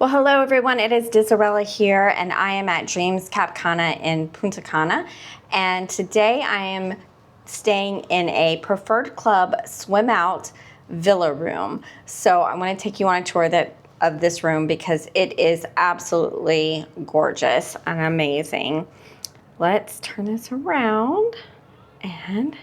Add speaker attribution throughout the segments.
Speaker 1: Well, hello everyone, it is Diserella here and I am at Dreams Cap Cana in Punta Cana, and today I am staying in a preferred club swim out villa room. So I want to take you on a tour of this room because it is absolutely gorgeous and amazing. Let's turn this around and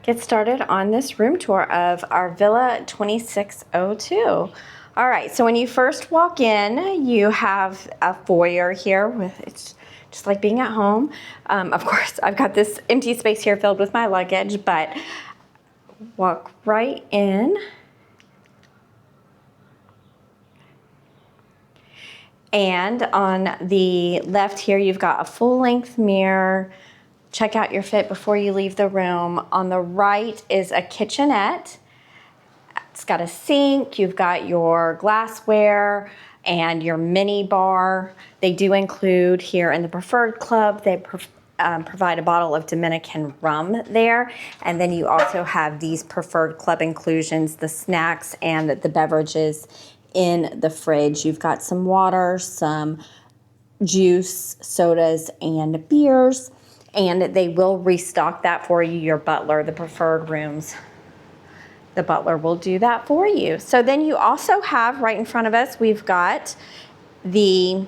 Speaker 1: get started on this room tour of our Villa 2602. All right, so when you first walk in, you have a foyer here with, it's just like being at home. Of course, I've got this empty space here filled with my luggage, but walk right in. And on the left here, you've got a full-length mirror. Check out your fit before you leave the room. On the right is a kitchenette. It's got a sink, you've got your glassware and your mini bar. They do include here in the Preferred Club, they provide a bottle of Dominican rum there. And then you also have these Preferred Club inclusions, the snacks and the beverages in the fridge. You've got some water, some juice, sodas, and beers. And they will restock that for you, your butler, the preferred rooms. The butler will do that for you. So then you also have right in front of us, we've got the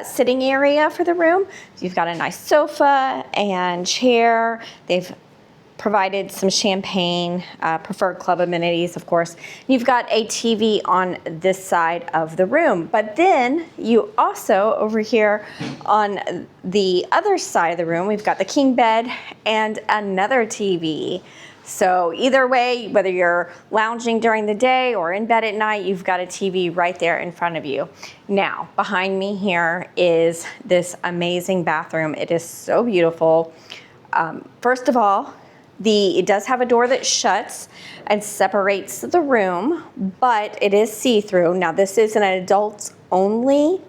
Speaker 1: sitting area for the room. So you've got a nice sofa and chair. They've provided some champagne, preferred club amenities, of course. You've got a TV on this side of the room. But then you also, over here on the other side of the room, we've got the king bed and another TV. So either way, whether you're lounging during the day or in bed at night, you've got a TV right there in front of you. Now, behind me here is this amazing bathroom. It is so beautiful. First of all, it does have a door that shuts and separates the room, but it is see-through. Now, this is an adults-only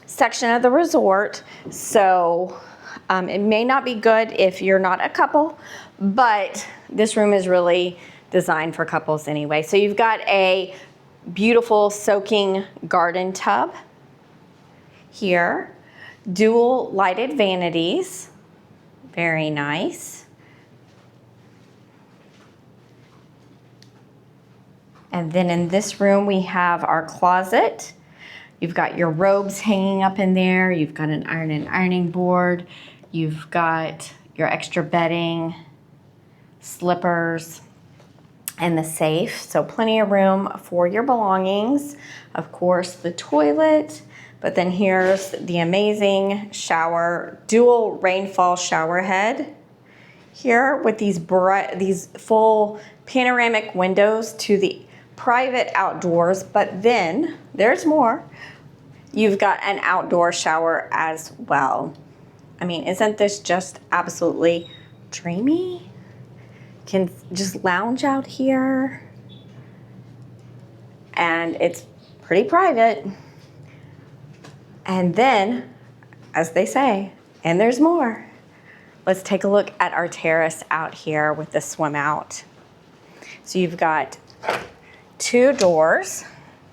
Speaker 1: section of the resort, so it may not be good if you're not a couple, but this room is really designed for couples anyway. So you've got a beautiful soaking garden tub here, dual lighted vanities, very nice. And then in this room, we have our closet. You've got your robes hanging up in there. You've got an iron and ironing board. You've got your extra bedding, slippers, and the safe. So plenty of room for your belongings. Of course, the toilet. But then here's the amazing shower, dual rainfall shower head here with these full panoramic windows to the private outdoors, but then there's more. You've got an outdoor shower as well. I mean, isn't this just absolutely dreamy? Can just lounge out here and it's pretty private. And then, as they say, and there's more. Let's take a look at our terrace out here with the swim out. So you've got two doors,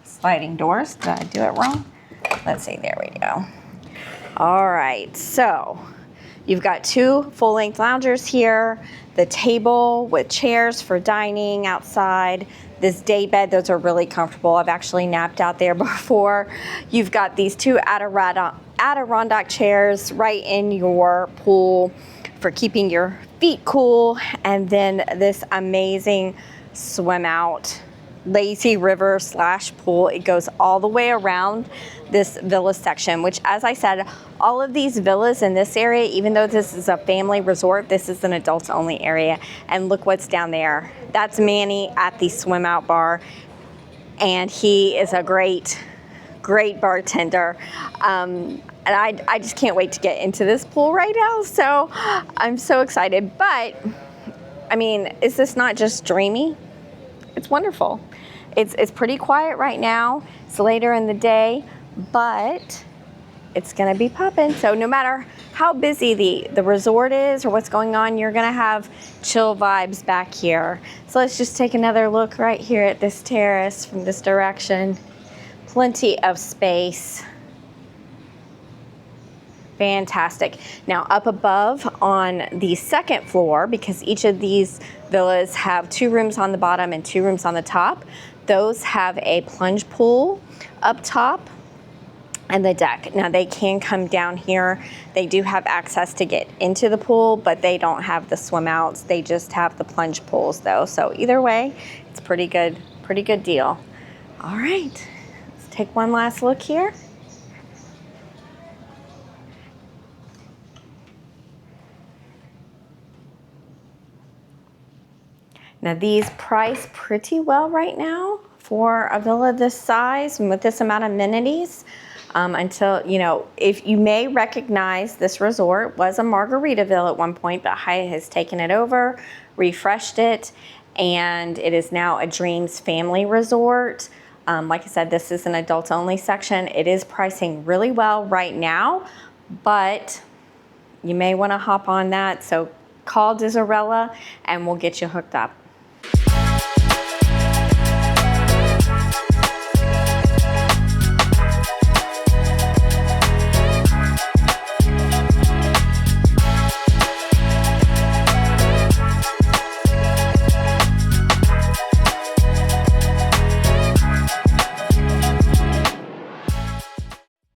Speaker 1: sliding doors. Did I do it wrong? Let's see, there we go. All right, so you've got two full-length loungers here, the table with chairs for dining outside, this day bed, those are really comfortable. I've actually napped out there before. You've got these two Adirondack chairs right in your pool for keeping your feet cool, and then this amazing swim out lazy river / pool. It goes all the way around this villa section, which, as I said, all of these villas in this area, even though this is a family resort, this is an adults only area. And look what's down there. That's Manny at the swim out bar, and he is a great bartender. And I just can't wait to get into this pool right now. So I'm so excited. But I mean, is this not just dreamy? It's wonderful. It's pretty quiet right now. It's later in the day, but it's gonna be popping. So no matter how busy the resort is or what's going on, you're gonna have chill vibes back here. So let's just take another look right here at this terrace from this direction. Plenty of space. Fantastic. Now up above on the second floor, because each of these villas have 2 rooms on the bottom and 2 rooms on the top, those have a plunge pool up top and the deck. Now they can come down here. They do have access to get into the pool, but they don't have the swim outs. They just have the plunge pools though. So either way, it's pretty good deal. All right, let's take one last look here. Now these price pretty well right now for a villa this size and with this amount of amenities. Until, you know, if you may recognize this resort was a Margaritaville at one point, but Hyatt has taken it over, refreshed it, and it is now a Dreams family resort. Like I said, this is an adults only section. It is pricing really well right now, but you may want to hop on that. So call Diserella and we'll get you hooked up.